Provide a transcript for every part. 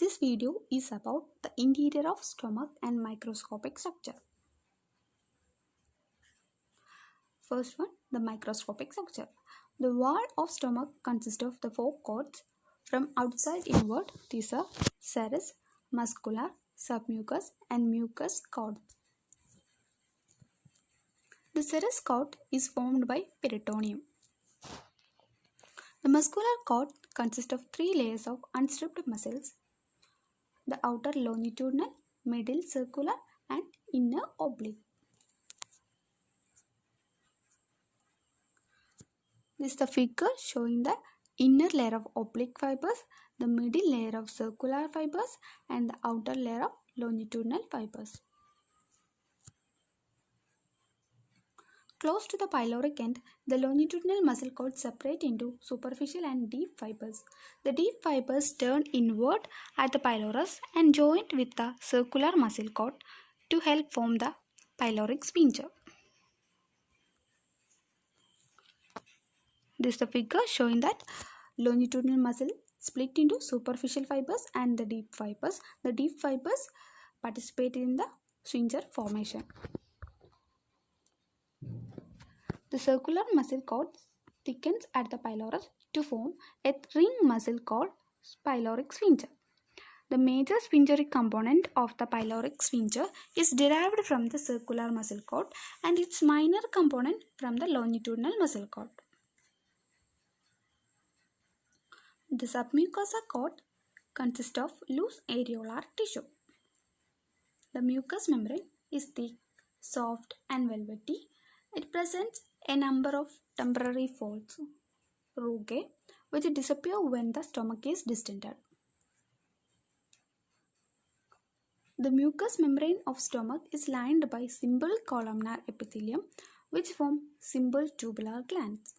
This video is about the interior of stomach and microscopic structure. First one, the microscopic structure. The wall of stomach consists of the four cords from outside inward. These are serous, muscular, submucous and mucous cord. The serous cord is formed by peritoneum. The muscular cord consists of three layers of unstripped muscles: the outer longitudinal, middle circular and inner oblique. This is the figure showing the inner layer of oblique fibers, the middle layer of circular fibers and the outer layer of longitudinal fibers. Close to the pyloric end, the longitudinal muscle cords separate into superficial and deep fibers. The deep fibers turn inward at the pylorus and join with the circular muscle cord to help form the pyloric sphincter. This is the figure showing that longitudinal muscle split into superficial fibers and the deep fibers. The deep fibers participate in the sphincter formation. The circular muscle cord thickens at the pylorus to form a ring muscle called pyloric sphincter. The major sphincteric component of the pyloric sphincter is derived from the circular muscle cord and its minor component from the longitudinal muscle cord. The submucosa cord consists of loose areolar tissue. The mucous membrane is thick, soft and velvety. It presents a number of temporary folds, rugae, which disappear when the stomach is distended. The mucous membrane of stomach is lined by simple columnar epithelium, which form simple tubular glands.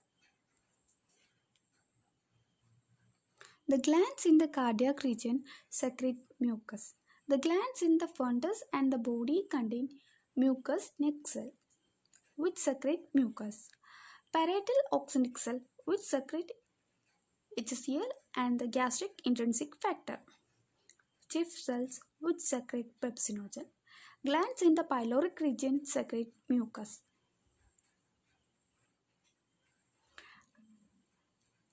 The glands in the cardiac region secrete mucus. The glands in the fundus and the body contain mucus neck cell, which secrete mucus, parietal oxonic cell, which secrete HCl and the gastric intrinsic factor, chief cells, which secrete pepsinogen. Glands in the pyloric region secrete mucus.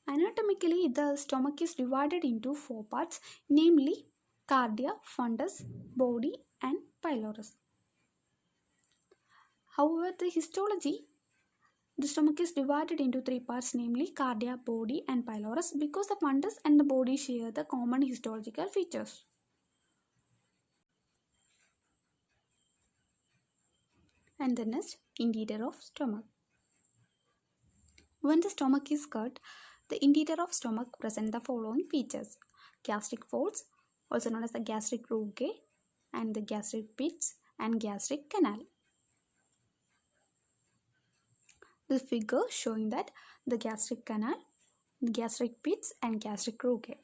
Anatomically, the stomach is divided into four parts, namely cardia, fundus, body and pylorus. However, the histology, the stomach is divided into three parts, namely cardia, body and pylorus, because the fundus and the body share the common histological features. And the next, interior of stomach. When the stomach is cut, the interior of stomach presents the following features: gastric folds, also known as the gastric rugae, and the gastric pits and gastric canal. The figure showing that the gastric canal, the gastric pits and gastric rugae.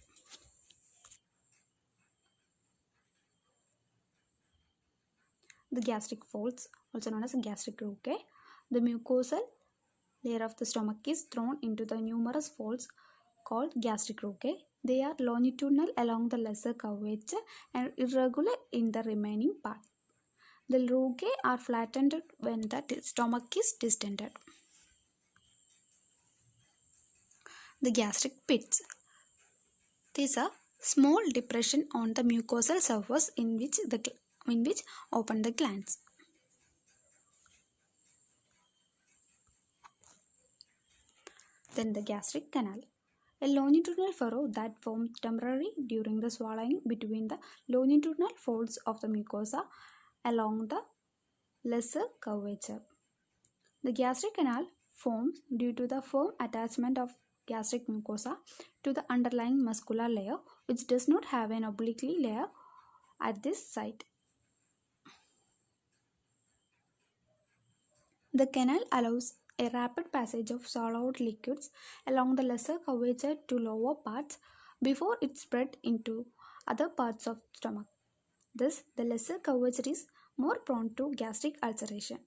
The gastric folds, also known as gastric rugae. The mucosal layer of the stomach is thrown into the numerous folds called gastric rugae. They are longitudinal along the lesser curvature and irregular in the remaining part. The rugae are flattened when the stomach is distended. The gastric pits. These are small depression on the mucosal surface in which open the glands. Then the gastric canal, a longitudinal furrow that forms temporarily during the swallowing between the longitudinal folds of the mucosa along the lesser curvature. The gastric canal forms due to the firm attachment of gastric mucosa to the underlying muscular layer, which does not have an oblique layer at this site. The canal allows a rapid passage of swallowed liquids along the lesser curvature to lower parts before it spread into other parts of stomach. Thus, the lesser curvature is more prone to gastric ulceration.